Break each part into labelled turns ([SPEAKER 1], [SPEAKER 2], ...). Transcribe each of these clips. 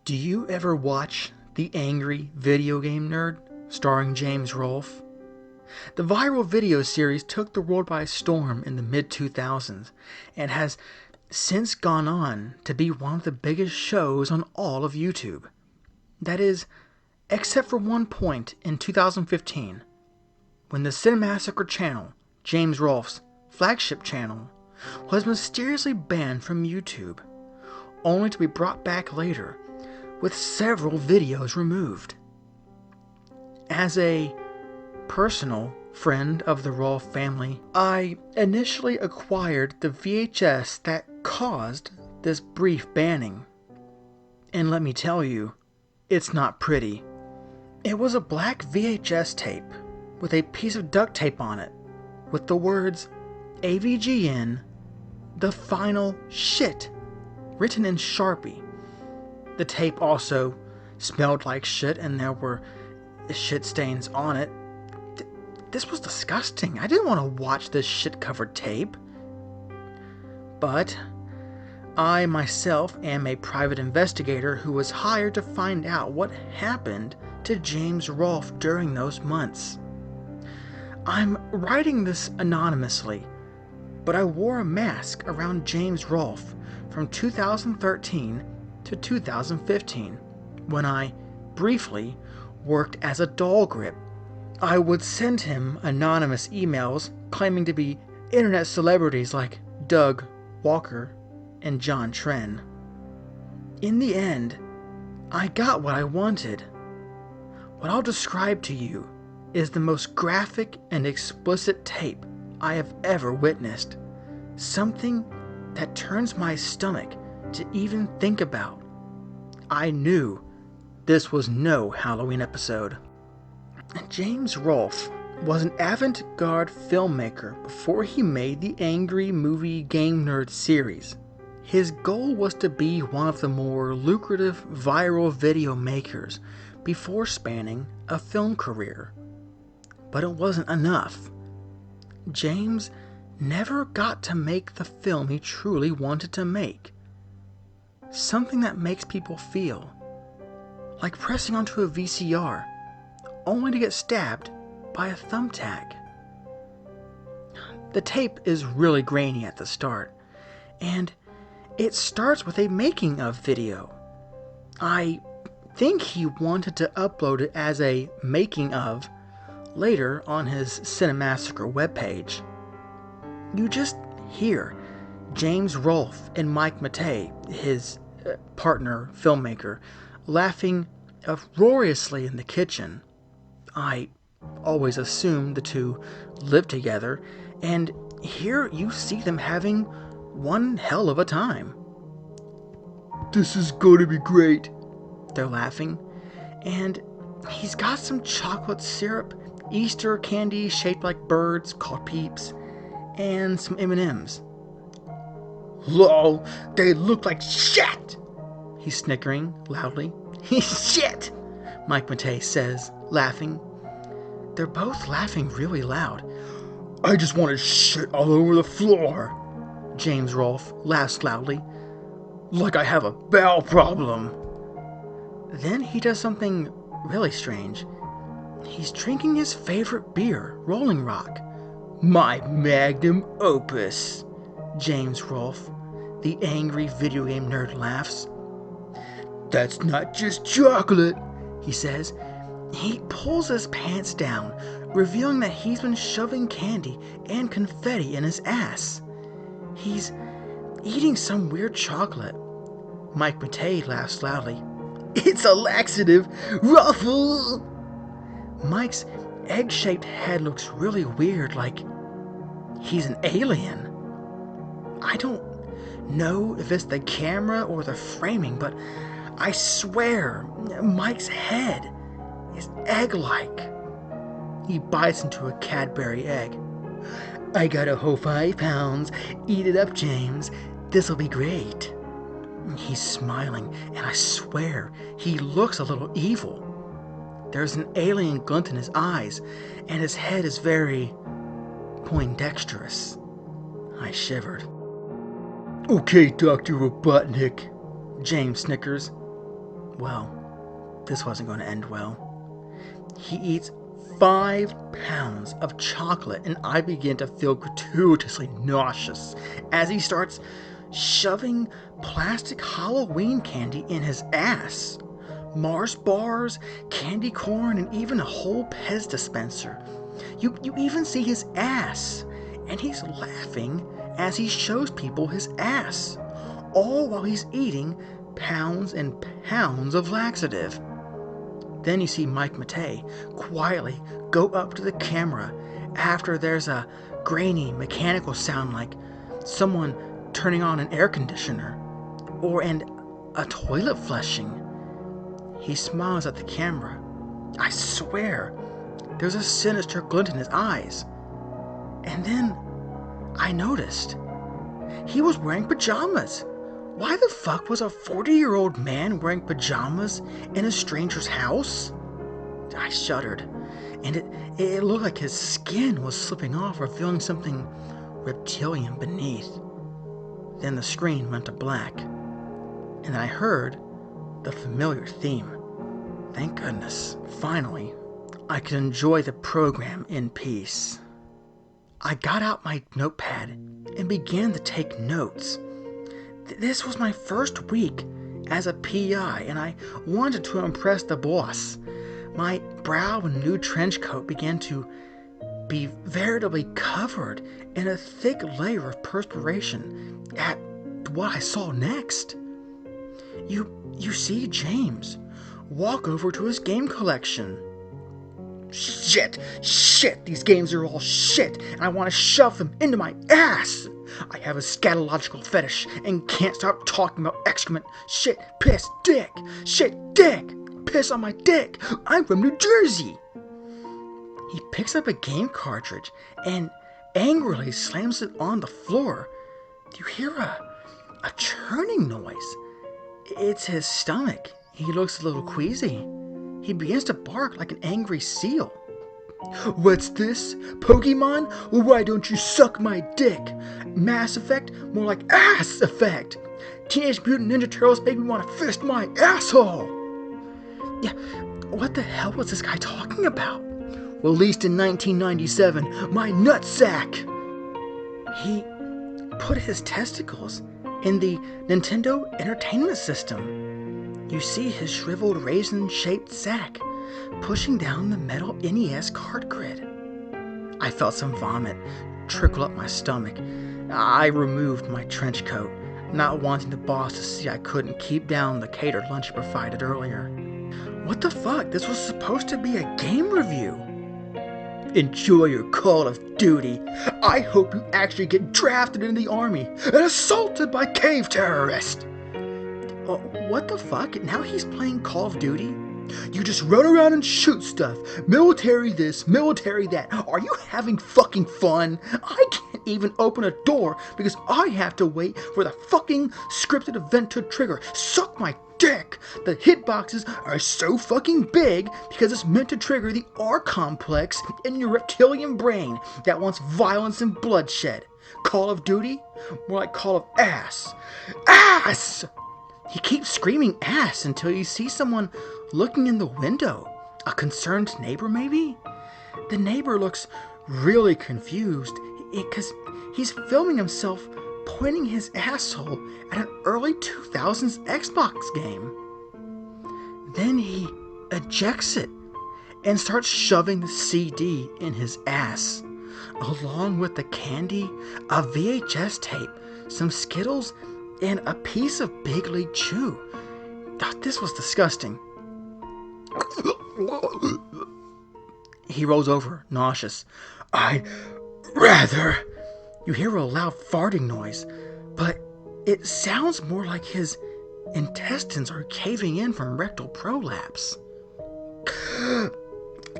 [SPEAKER 1] Do you ever watch The Angry Video Game Nerd, starring James Rolfe? The viral video series took the world by storm in the mid-2000s and has since gone on to be one of the biggest shows on all of YouTube. That is, except for one point in 2015, when the Cinemassacre channel, James Rolfe's flagship channel, was mysteriously banned from YouTube, only to be brought back later with several videos removed. As a personal friend of the Rolfe family, I initially acquired the VHS that caused this brief banning. And let me tell you, it's not pretty. It was a black VHS tape with a piece of duct tape on it with the words AVGN, the final shit, written in Sharpie. The tape also smelled like shit and there were shit stains on it. This was disgusting. I didn't want to watch this shit-covered tape. But I myself am a private investigator who was hired to find out what happened to James Rolfe during those months. I'm writing this anonymously, but I wore a mask around James Rolfe from 2013 to 2015, when I briefly worked as a doll grip. I would send him anonymous emails claiming to be internet celebrities like Doug Walker and John Tren. In the end, I got what I wanted. What I'll describe to you is the most graphic and explicit tape I have ever witnessed. Something that turns my stomach to even think about. I knew this was no Halloween episode. James Rolfe was an avant-garde filmmaker before he made the Angry Movie Game Nerd series. His goal was to be one of the more lucrative viral video makers before spanning a film career. But it wasn't enough. James never got to make the film he truly wanted to make. Something that makes people feel like pressing onto a VCR only to get stabbed by a thumbtack. The tape is really grainy at the start, and it starts with a making of video. I think he wanted to upload it as a making of later on his Cinemassacre webpage. You just hear James Rolfe and Mike Matei, his partner filmmaker, laughing uproariously in the kitchen. I always assumed the two lived together, and here you see them having one hell of a time. "This is gonna be great," they're laughing, and he's got some chocolate syrup, Easter candy shaped like birds called Peeps, and some M&Ms. "Lol, they look like shit!" He's snickering loudly. "Shit!" Mike Matei says, laughing. They're both laughing really loud. "I just want to shit all over the floor." James Rolfe laughs loudly. "Like I have a bowel problem." Then he does something really strange. He's drinking his favorite beer, Rolling Rock. "My magnum opus." James Rolfe, the angry video game nerd, laughs. "That's not just chocolate," he says. He pulls his pants down, revealing that he's been shoving candy and confetti in his ass. He's eating some weird chocolate. Mike Matei laughs loudly. "It's a laxative! Ruffle!" Mike's egg-shaped head looks really weird, like he's an alien. I don't know if it's the camera or the framing, but I swear Mike's head is egg-like. He bites into a Cadbury egg. "I got a whole 5 pounds. Eat it up, James. This'll be great." He's smiling, and I swear he looks a little evil. There's an alien glint in his eyes, and his head is very poindexterous. I shivered. "Okay, Dr. Robotnik," James snickers. Well, this wasn't going to end well. He eats 5 pounds of chocolate, and I begin to feel gratuitously nauseous as he starts shoving plastic Halloween candy in his ass. Mars bars, candy corn, and even a whole Pez dispenser. You even see his ass, and he's laughing as he shows people his ass, all while he's eating pounds and pounds of laxative. Then you see Mike Matei quietly go up to the camera after there's a grainy mechanical sound like someone turning on an air conditioner and a toilet flushing. He smiles at the camera. I swear, there's a sinister glint in his eyes. And then I noticed he was wearing pajamas. Why the fuck was a 40-year-old man wearing pajamas in a stranger's house? I shuddered, and it looked like his skin was slipping off, revealing something reptilian beneath. Then the screen went to black, and I heard the familiar theme. Thank goodness. Finally, I could enjoy the program in peace. I got out my notepad and began to take notes. This was my first week as a PI, and I wanted to impress the boss. My brow and new trench coat began to be veritably covered in a thick layer of perspiration at what I saw next. You see James walk over to his game collection. Shit, these games are all shit, and I want to shove them into my ass. I have a scatological fetish and can't stop talking about excrement, shit, piss, dick, shit, dick, piss on my dick. I'm from New Jersey. He picks up a game cartridge and angrily slams it on the floor. You hear a churning noise. It's his stomach. He looks a little queasy. He begins to bark like an angry seal. What's this? Pokemon? Well, why don't you suck my dick? Mass Effect? More like ass effect. Teenage Mutant Ninja Turtles make me want to fist my asshole. Yeah, what the hell was this guy talking about? Released in 1997, my nutsack. He put his testicles in the Nintendo Entertainment System. You see his shriveled raisin-shaped sack pushing down the metal NES card grid. I felt some vomit trickle up my stomach. I removed my trench coat, not wanting the boss to see I couldn't keep down the catered lunch he provided earlier. What the fuck? This was supposed to be a game review. Enjoy your Call of Duty. I hope you actually get drafted into the army and assaulted by cave terrorists. What the fuck? Now he's playing Call of Duty? You just run around and shoot stuff. Military this, military that. Are you having fucking fun? I can't even open a door because I have to wait for the fucking scripted event to trigger. Suck my dick. The hitboxes are so fucking big because it's meant to trigger the R complex in your reptilian brain that wants violence and bloodshed. Call of Duty? More like Call of Ass. Ass! He keeps screaming ass until you see someone looking in the window. A concerned neighbor, maybe? The neighbor looks really confused because he's filming himself pointing his asshole at an early 2000s Xbox game. Then he ejects it and starts shoving the CD in his ass, along with the candy, a VHS tape, some Skittles, and a piece of Big League Chew. This was disgusting. He rolls over, nauseous. I'd rather... You hear a loud farting noise, but it sounds more like his intestines are caving in from rectal prolapse.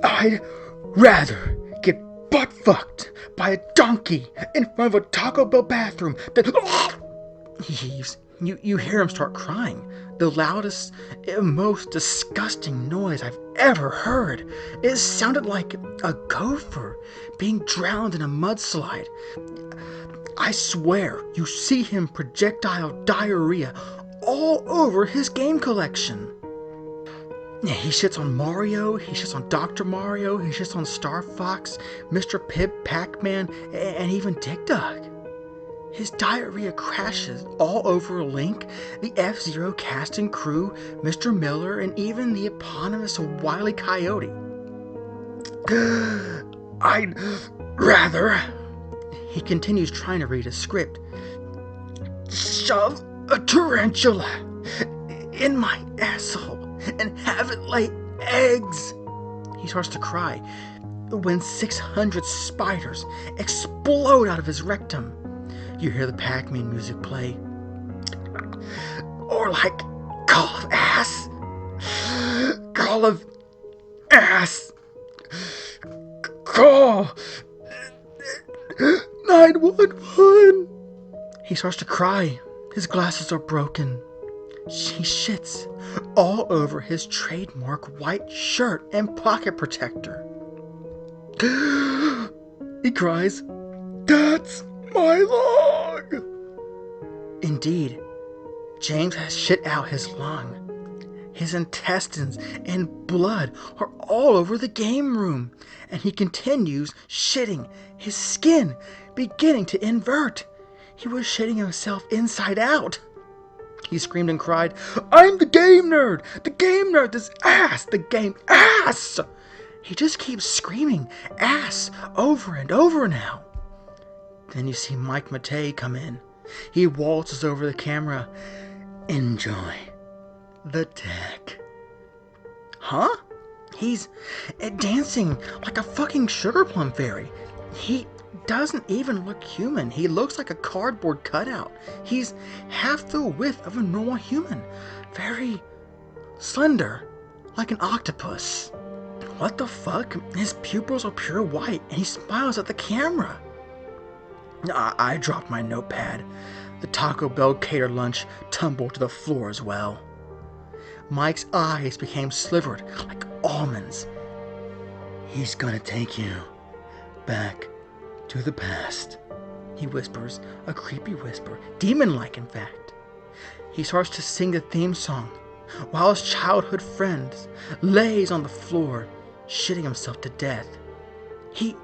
[SPEAKER 1] I'd rather get butt-fucked by a donkey in front of a Taco Bell bathroom than... He heaves. You hear him start crying. The loudest, most disgusting noise I've ever heard. It sounded like a gopher being drowned in a mudslide. I swear, you see him projectile diarrhea all over his game collection. He shits on Mario, he shits on Dr. Mario, he shits on Star Fox, Mr. Pibb, Pac-Man, and even Dig Dug. His diarrhea crashes all over Link, the F-Zero cast and crew, Mr. Miller, and even the eponymous Wile E. Coyote. I'd rather, he continues trying to read a script, shove a tarantula in my asshole and have it lay eggs. He starts to cry when 600 spiders explode out of his rectum. You hear the Pac-Man music play. Or like, call of ass. Call of ass. Call 911. He starts to cry. His glasses are broken. He shits all over his trademark white shirt and pocket protector. He cries, "That's my lung!" Indeed, James has shit out his lung. His intestines and blood are all over the game room, and he continues shitting, his skin beginning to invert. He was shitting himself inside out. He screamed and cried, "I'm the game nerd! The game nerd! This ass! The game ass!" He just keeps screaming ass over and over now. Then you see Mike Matei come in. He waltzes over the camera. "Enjoy the tech." Huh? He's dancing like a fucking sugar plum fairy. He doesn't even look human. He looks like a cardboard cutout. He's half the width of a normal human. Very slender, like an octopus. What the fuck? His pupils are pure white, and he smiles at the camera. I dropped my notepad. The Taco Bell cater lunch tumbled to the floor as well. Mike's eyes became slivered like almonds. "He's gonna take you back to the past," he whispers, a creepy whisper, demon-like in fact. He starts to sing the theme song while his childhood friend lays on the floor, shitting himself to death. He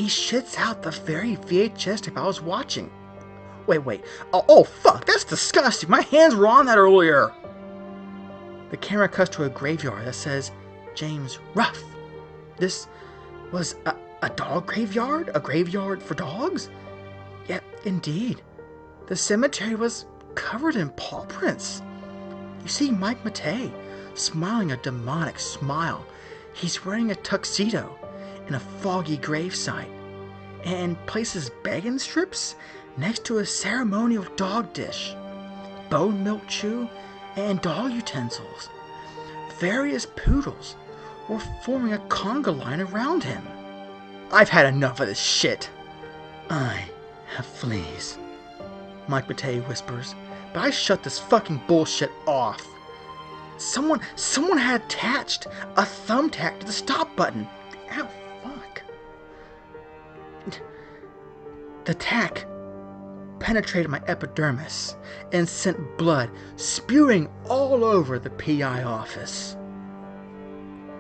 [SPEAKER 1] shits out the very VHS tape I was watching. Wait. Oh, fuck, that's disgusting. My hands were on that earlier. The camera cuts to a graveyard that says, James Ruff. This was a dog graveyard? A graveyard for dogs? Yeah, indeed. The cemetery was covered in paw prints. You see Mike Matei smiling a demonic smile. He's wearing a tuxedo in a foggy gravesite and places bacon strips next to a ceremonial dog dish, bone milk chew, and dog utensils. Various poodles were forming a conga line around him. I've had enough of this shit. I have fleas, Mike Matei whispers, but I shut this fucking bullshit off. Someone had attached a thumbtack to the stop button. Ow, fuck. The tack penetrated my epidermis and sent blood spewing all over the PI office.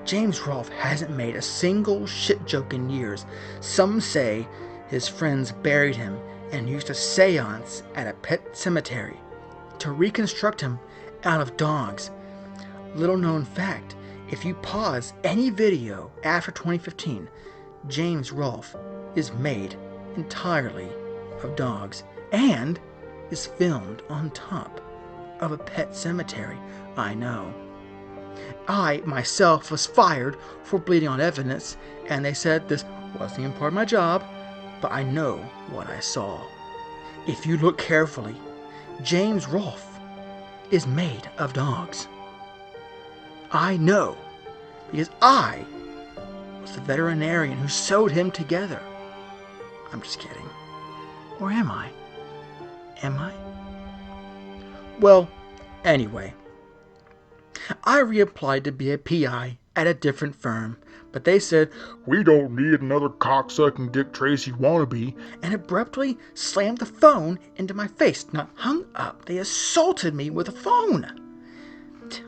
[SPEAKER 1] James Rolfe hasn't made a single shit joke in years. Some say his friends buried him and used a seance at a pet cemetery to reconstruct him out of dogs. Little known fact, if you pause any video after 2015, James Rolfe is made entirely of dogs and is filmed on top of a pet cemetery. I know. I, myself, was fired for bleeding on evidence, and they said this wasn't even part of my job, but I know what I saw. If you look carefully, James Rolfe is made of dogs. I know, because I was the veterinarian who sewed him together. I'm just kidding. Or am I? Am I? Well, anyway, I reapplied to be a PI at a different firm, but they said, "We don't need another cocksucking Dick Tracy wannabe," and abruptly slammed the phone into my face. Not hung up, they assaulted me with a phone.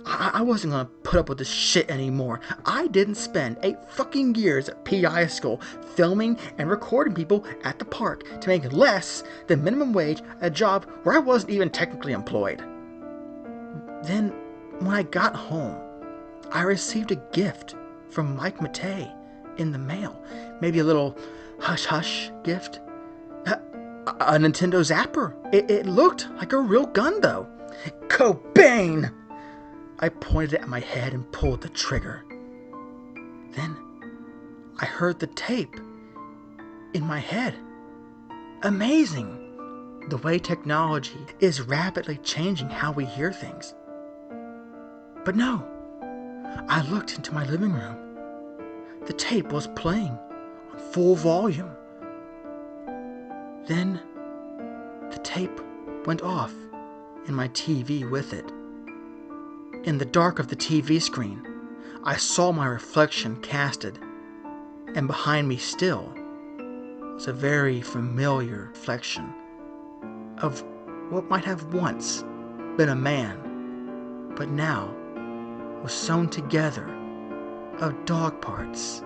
[SPEAKER 1] I wasn't gonna put up with this shit anymore. I didn't spend 8 fucking years at PI school filming and recording people at the park to make less than minimum wage at a job where I wasn't even technically employed. Then, when I got home, I received a gift from Mike Matei in the mail. Maybe a little hush-hush gift. A Nintendo Zapper. It looked like a real gun, though. Cobain! I pointed it at my head and pulled the trigger. Then, I heard the tape in my head. Amazing! The way technology is rapidly changing how we hear things. But no, I looked into my living room. The tape was playing on full volume. Then, the tape went off, and my TV with it. In the dark of the TV screen, I saw my reflection casted, and behind me still was a very familiar reflection of what might have once been a man, but now was sewn together of dog parts